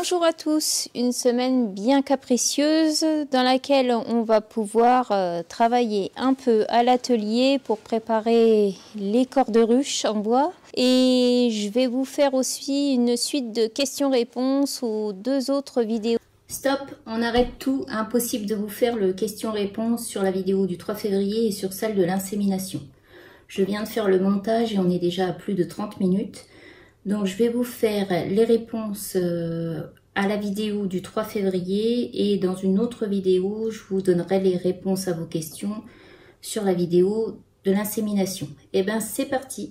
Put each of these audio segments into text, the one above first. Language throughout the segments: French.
Bonjour à tous, une semaine bien capricieuse dans laquelle on va pouvoir travailler un peu à l'atelier pour préparer les corps de ruche en bois. Et je vais vous faire aussi une suite de questions-réponses aux deux autres vidéos. Stop, on arrête tout, impossible de vous faire le question-réponse sur la vidéo du 3 février et sur celle de l'insémination. Je viens de faire le montage et on est déjà à plus de 30 minutes. Donc je vais vous faire les réponses à la vidéo du 3 février et dans une autre vidéo, je vous donnerai les réponses à vos questions sur la vidéo de l'insémination. Et bien c'est parti.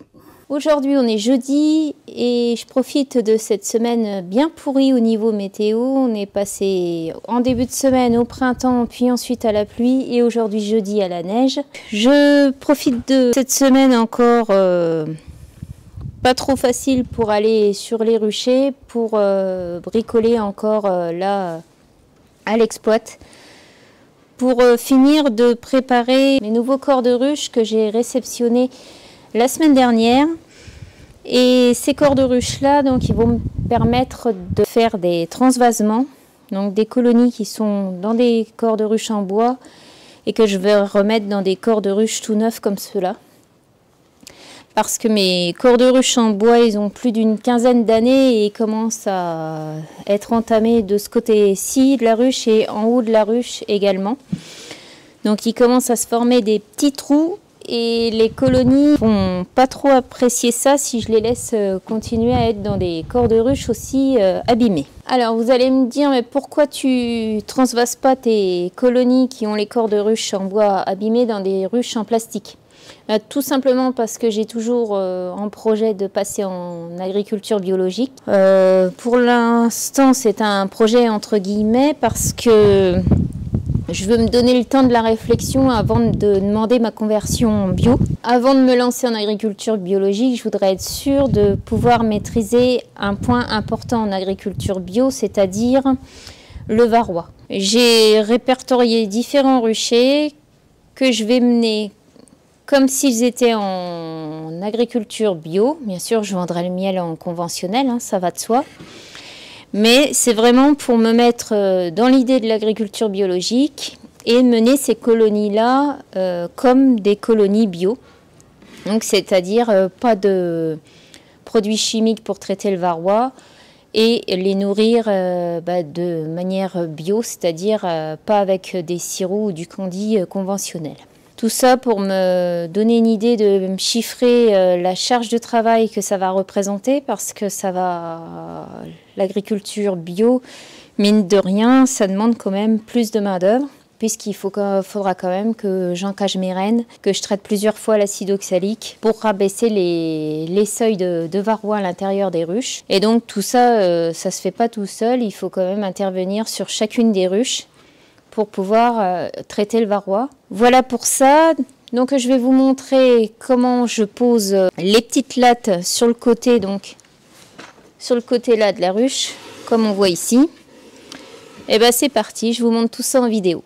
Aujourd'hui on est jeudi et je profite de cette semaine bien pourrie au niveau météo. On est passé en début de semaine au printemps puis ensuite à la pluie et aujourd'hui jeudi à la neige. Je profite de cette semaine encore pas trop facile pour aller sur les ruchers, pour bricoler encore là à l'exploit, pour finir de préparer mes nouveaux corps de ruche que j'ai réceptionnés la semaine dernière. Et ces corps de ruche là, donc ils vont me permettre de faire des transvasements, donc des colonies qui sont dans des corps de ruche en bois et que je vais remettre dans des corps de ruche tout neufs comme ceux-là. Parce que mes corps de ruche en bois, ils ont plus d'une quinzaine d'années et commencent à être entamés de ce côté-ci de la ruche et en haut de la ruche également. Donc il commence à se former des petits trous et les colonies vont pas trop apprécier ça si je les laisse continuer à être dans des corps de ruche aussi abîmés. Alors vous allez me dire, mais pourquoi tu transvases pas tes colonies qui ont les corps de ruche en bois abîmés dans des ruches en plastique ? Tout simplement parce que j'ai toujours en projet de passer en agriculture biologique. Pour l'instant, c'est un projet entre guillemets parce que je veux me donner le temps de la réflexion avant de demander ma conversion en bio. Avant de me lancer en agriculture biologique, je voudrais être sûre de pouvoir maîtriser un point important en agriculture bio, c'est-à-dire le varroa. J'ai répertorié différents ruchers que je vais mener comme s'ils étaient en agriculture bio. Bien sûr, je vendrai le miel en conventionnel, hein, ça va de soi. Mais c'est vraiment pour me mettre dans l'idée de l'agriculture biologique et mener ces colonies-là comme des colonies bio. Donc, c'est-à-dire pas de produits chimiques pour traiter le varroa et les nourrir de manière bio, c'est-à-dire pas avec des sirops ou du candy conventionnel. Tout ça pour me donner une idée de me chiffrer la charge de travail que ça va représenter parce que ça va, l'agriculture bio, mine de rien, ça demande quand même plus de main d'œuvre puisqu'il faudra quand même que j'encage mes rennes, que je traite plusieurs fois l'acide oxalique pour rabaisser les seuils de varroa à l'intérieur des ruches. Et donc tout ça, ça se fait pas tout seul, il faut quand même intervenir sur chacune des ruches pour pouvoir traiter le varroa. Voilà pour ça. Donc je vais vous montrer comment je pose les petites lattes sur le côté, donc sur le côté là de la ruche, comme on voit ici. Et ben c'est parti, je vous montre tout ça en vidéo.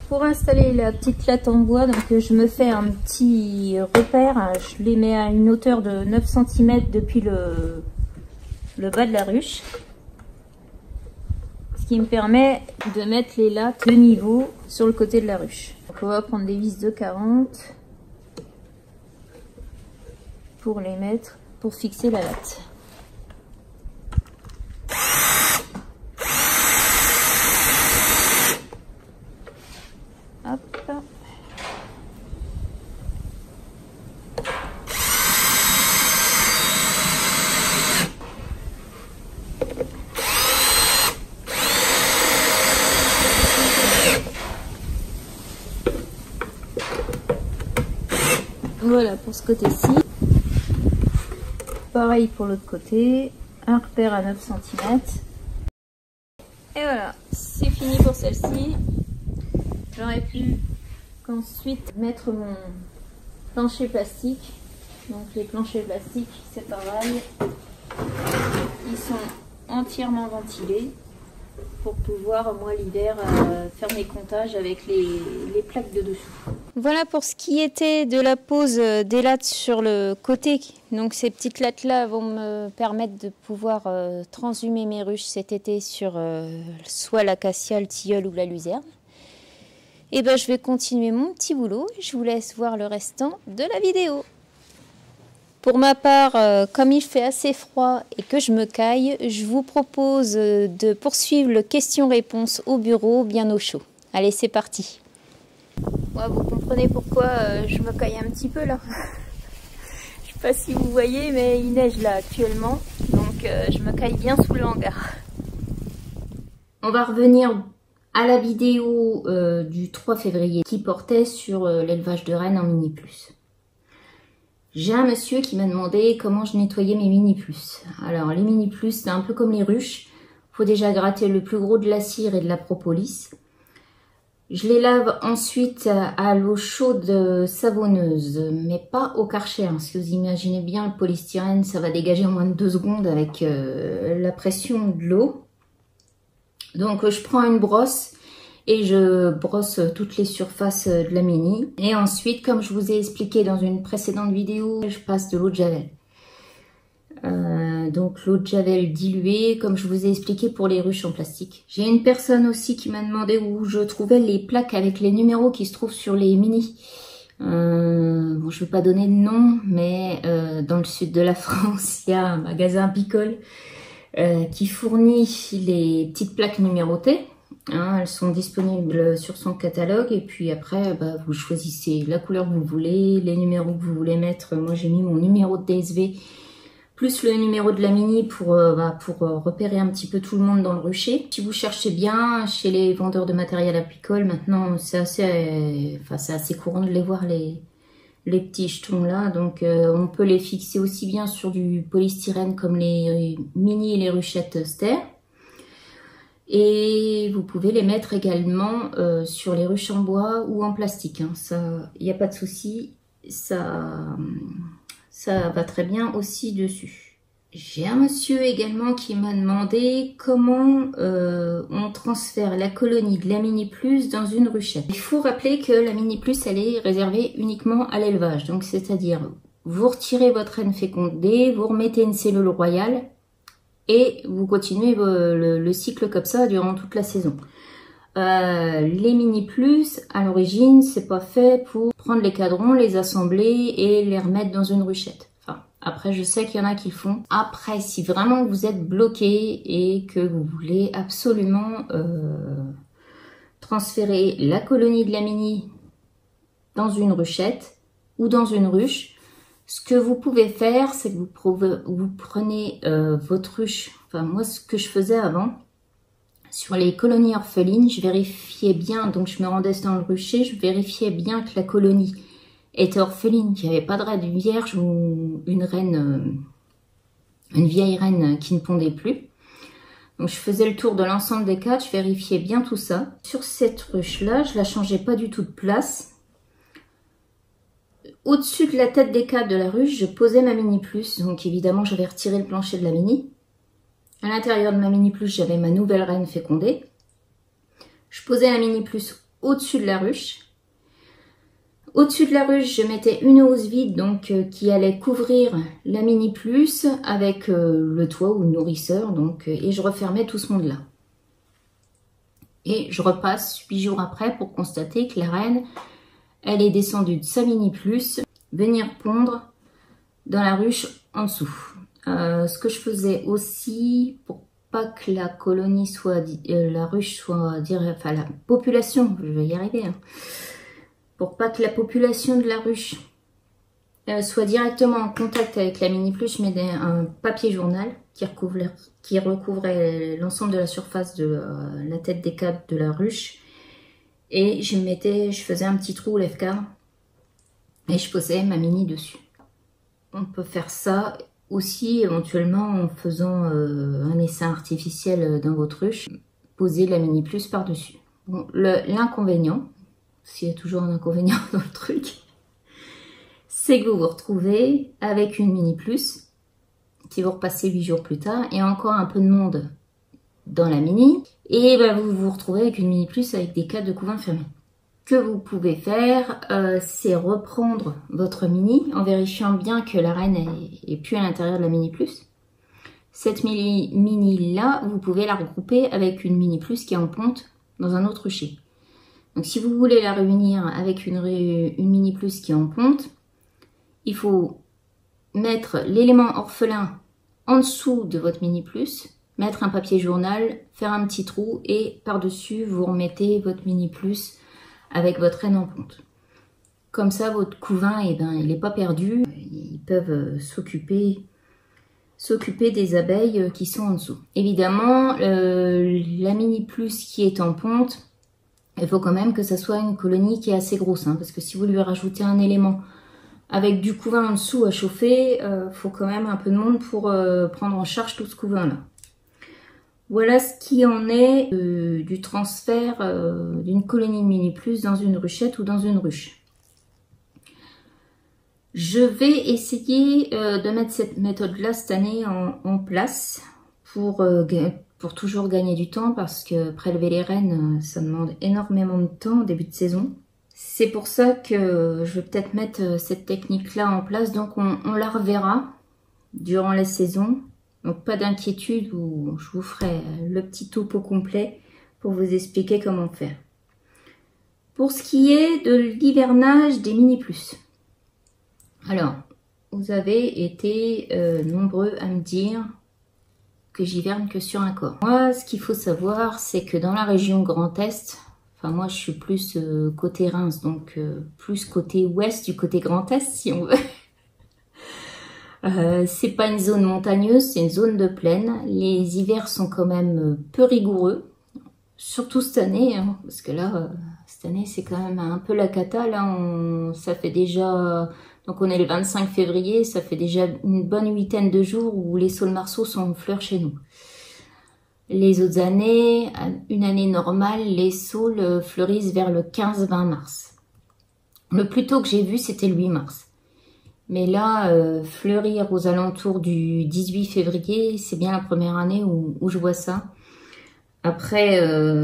Pour installer la petite latte en bois, donc je me fais un petit repère, je les mets à une hauteur de 9 cm depuis le bas de la ruche. Ce qui me permet de mettre les lattes de niveau sur le côté de la ruche. Donc on va prendre des vis de 40 pour les mettre, pour fixer la latte. Hop. Voilà pour ce côté-ci. Pareil pour l'autre côté. Un repère à 9 cm. Et voilà, c'est fini pour celle-ci. J'aurais pu ensuite mettre mon plancher plastique. Donc les planchers plastiques, c'est pareil. Ils sont entièrement ventilés pour pouvoir, moi, l'hiver, faire mes comptages avec les plaques de dessous. Voilà pour ce qui était de la pose des lattes sur le côté. Donc ces petites lattes-là vont me permettre de pouvoir transhumer mes ruches cet été sur soit l'acacia, le tilleul ou la luzerne. Et ben je vais continuer mon petit boulot. Je vous laisse voir le restant de la vidéo. Pour ma part, comme il fait assez froid et que je me caille, je vous propose de poursuivre le question-réponse au bureau bien au chaud. Allez, c'est parti. Ouais, vous comprenez pourquoi je me caille un petit peu là. Je sais pas si vous voyez, mais il neige là actuellement, donc je me caille bien sous le hangar. On va revenir à la vidéo du 3 février qui portait sur l'élevage de rennes en mini plus. J'ai un monsieur qui m'a demandé comment je nettoyais mes mini plus. Alors les mini plus, c'est un peu comme les ruches. Il faut déjà gratter le plus gros de la cire et de la propolis. Je les lave ensuite à l'eau chaude savonneuse, mais pas au Karcher. Parce que vous imaginez bien, le polystyrène, ça va dégager en moins de 2 secondes avec la pression de l'eau. Donc je prends une brosse et je brosse toutes les surfaces de la mini. Et ensuite, comme je vous ai expliqué dans une précédente vidéo, je passe de l'eau de javel. Donc l'eau de javel diluée, comme je vous ai expliqué pour les ruches en plastique. J'ai une personne aussi qui m'a demandé où je trouvais les plaques avec les numéros qui se trouvent sur les mini. Bon, je ne vais pas donner de nom, mais dans le sud de la France, il y a un magasin Picole qui fournit les petites plaques numérotées. Hein, elles sont disponibles sur son catalogue et puis après vous choisissez la couleur que vous voulez, les numéros que vous voulez mettre. Moi j'ai mis mon numéro de DSV plus le numéro de la mini pour repérer un petit peu tout le monde dans le rucher. Si vous cherchez bien chez les vendeurs de matériel apicole, maintenant c'est assez courant de les voir les petits jetons là. Donc on peut les fixer aussi bien sur du polystyrène comme les mini et les ruchettes Ster. Et vous pouvez les mettre également sur les ruches en bois ou en plastique. Hein. Ça, il n'y a pas de souci, ça va très bien aussi dessus. J'ai un monsieur également qui m'a demandé comment on transfère la colonie de la Mini Plus dans une ruchette. Il faut rappeler que la Mini Plus, elle est réservée uniquement à l'élevage. Donc c'est-à-dire, vous retirez votre reine fécondée, vous remettez une cellule royale, et vous continuez le cycle comme ça durant toute la saison. Les mini plus, à l'origine, c'est pas fait pour prendre les cadrons, les assembler et les remettre dans une ruchette. Enfin, après, je sais qu'il y en a qui le font. Après, si vraiment vous êtes bloqué et que vous voulez absolument transférer la colonie de la mini dans une ruchette ou dans une ruche, ce que vous pouvez faire, c'est que vous prenez votre ruche. Enfin, moi, ce que je faisais avant, sur les colonies orphelines, je vérifiais bien, donc je me rendais dans le rucher, je vérifiais bien que la colonie était orpheline, qu'il n'y avait pas de reine vierge ou une vieille reine qui ne pondait plus. Donc, je faisais le tour de l'ensemble des cadres, je vérifiais bien tout ça. Sur cette ruche-là, je la changeais pas du tout de place. Au-dessus de la tête des cadres de la ruche, je posais ma Mini Plus. Donc évidemment, j'avais retiré le plancher de la Mini. À l'intérieur de ma Mini Plus, j'avais ma nouvelle reine fécondée. Je posais la Mini Plus au-dessus de la ruche. Au-dessus de la ruche, je mettais une housse vide donc qui allait couvrir la Mini Plus avec le toit ou le nourrisseur. Donc, et je refermais tout ce monde-là. Et je repasse 8 jours après pour constater que la reine... elle est descendue de sa Mini Plus, venir pondre dans la ruche en dessous. Ce que je faisais aussi pour pas que la colonie soit, la ruche soit, enfin la population, je vais y arriver, hein, pour pas que la population de la ruche soit directement en contact avec la mini pluche, je mets un papier journal qui recouvrait l'ensemble de la surface de la tête des câbles de la ruche. Et je faisais un petit trou au lève-cadre et je posais ma mini dessus. On peut faire ça aussi éventuellement en faisant un essaim artificiel dans votre ruche. Poser la mini plus par-dessus. Bon, l'inconvénient, s'il y a toujours un inconvénient dans le truc, c'est que vous vous retrouvez avec une mini plus qui vous repassez 8 jours plus tard et encore un peu de monde dans la mini. Et ben, vous vous retrouvez avec une mini plus avec des câbles de couvain fermés. Ce que vous pouvez faire, c'est reprendre votre mini en vérifiant bien que la reine est plus à l'intérieur de la mini plus. Cette mini là, vous pouvez la regrouper avec une mini plus qui est en ponte dans un autre rucher. Donc si vous voulez la réunir avec une mini plus qui est en ponte, il faut mettre l'élément orphelin en dessous de votre mini plus, mettre un papier journal, faire un petit trou et par-dessus vous remettez votre mini plus avec votre reine en ponte. Comme ça votre couvain, eh ben, il n'est pas perdu, ils peuvent s'occuper des abeilles qui sont en dessous. Évidemment, la mini plus qui est en ponte, il faut quand même que ça soit une colonie qui est assez grosse, hein, parce que si vous lui rajoutez un élément avec du couvain en dessous à chauffer, faut quand même un peu de monde pour prendre en charge tout ce couvain-là. Voilà ce qui en est du transfert d'une colonie de mini plus dans une ruchette ou dans une ruche. Je vais essayer de mettre cette méthode-là cette année en place pour toujours gagner du temps, parce que prélever les reines, ça demande énormément de temps au début de saison. C'est pour ça que je vais peut-être mettre cette technique-là en place. Donc on la reverra durant la saison. Donc pas d'inquiétude, je vous ferai le petit topo complet pour vous expliquer comment faire. Pour ce qui est de l'hivernage des mini plus. Alors, vous avez été nombreux à me dire que j'hiverne que sur un corps. Moi, ce qu'il faut savoir, c'est que dans la région Grand Est, enfin moi je suis plus côté Reims, donc plus côté ouest du côté Grand Est si on veut. C'est pas une zone montagneuse, c'est une zone de plaine. Les hivers sont quand même peu rigoureux, surtout cette année, hein, parce que là, cette année c'est quand même un peu la cata. Là, ça fait déjà, donc on est le 25 février, ça fait déjà une bonne huitaine de jours où les saules marceaux sont en fleurs chez nous. Les autres années, une année normale, les saules fleurissent vers le 15-20 mars. Le plus tôt que j'ai vu, c'était le 8 mars. Mais là, fleurir aux alentours du 18 février, c'est bien la première année où je vois ça. Après,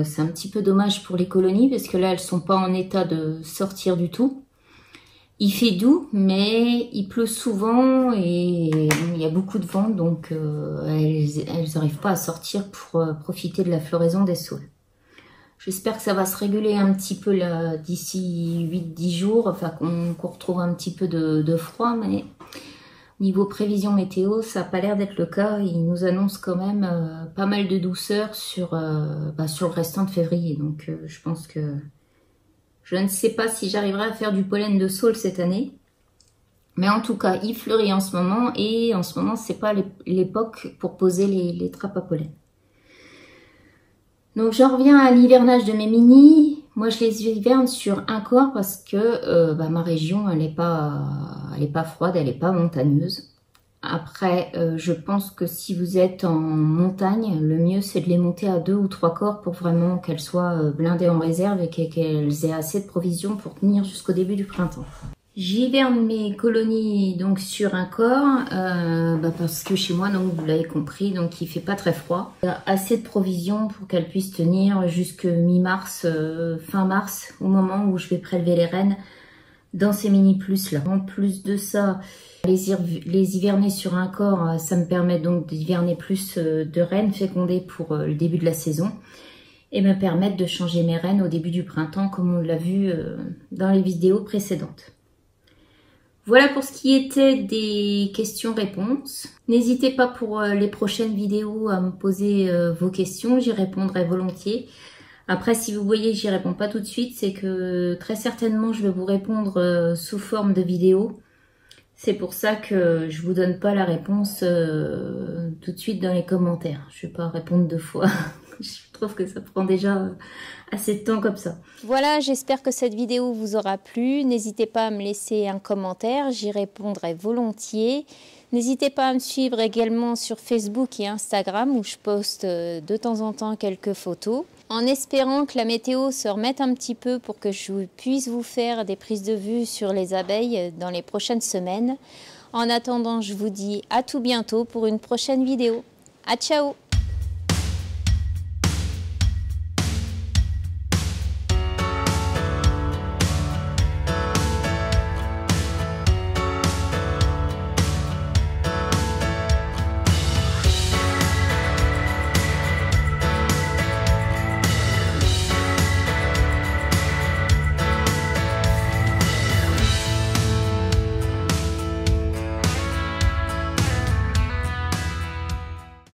c'est un petit peu dommage pour les colonies, parce que là, elles sont pas en état de sortir du tout. Il fait doux, mais il pleut souvent et il y a beaucoup de vent, donc elles n'arrivent pas à sortir pour profiter de la floraison des saules. J'espère que ça va se réguler un petit peu là d'ici 8-10 jours, enfin qu'on retrouve un petit peu de froid, mais niveau prévision météo, ça n'a pas l'air d'être le cas. Il nous annonce quand même pas mal de douceur sur le restant de février. Donc je pense que je ne sais pas si j'arriverai à faire du pollen de saule cette année. Mais en tout cas, il fleurit en ce moment et en ce moment, c'est pas l'époque pour poser les trappes à pollen. Donc j'en reviens à l'hivernage de mes mini. Moi je les hiverne sur un corps parce que ma région elle est pas froide, elle n'est pas montagneuse. Après je pense que si vous êtes en montagne, le mieux c'est de les monter à 2 ou 3 corps pour vraiment qu'elles soient blindées en réserve et qu'elles aient assez de provisions pour tenir jusqu'au début du printemps. J'hiverne mes colonies donc sur un corps parce que chez moi, donc vous l'avez compris, donc il fait pas très froid. Il y a assez de provisions pour qu'elles puissent tenir jusque mi-mars, fin mars, au moment où je vais prélever les reines dans ces mini plus là. En plus de ça, les hiverner sur un corps, ça me permet donc d'hiverner plus de reines fécondées pour le début de la saison et me permettre de changer mes reines au début du printemps comme on l'a vu dans les vidéos précédentes. Voilà pour ce qui était des questions-réponses. N'hésitez pas pour les prochaines vidéos à me poser vos questions, j'y répondrai volontiers. Après, si vous voyez que j'y réponds pas tout de suite, c'est que très certainement je vais vous répondre sous forme de vidéo. C'est pour ça que je vous donne pas la réponse tout de suite dans les commentaires. Je vais pas répondre 2 fois. Je trouve que ça prend déjà assez de temps comme ça. Voilà, j'espère que cette vidéo vous aura plu. N'hésitez pas à me laisser un commentaire, j'y répondrai volontiers. N'hésitez pas à me suivre également sur Facebook et Instagram où je poste de temps en temps quelques photos. En espérant que la météo se remette un petit peu pour que je puisse vous faire des prises de vue sur les abeilles dans les prochaines semaines. En attendant, je vous dis à tout bientôt pour une prochaine vidéo. À ciao!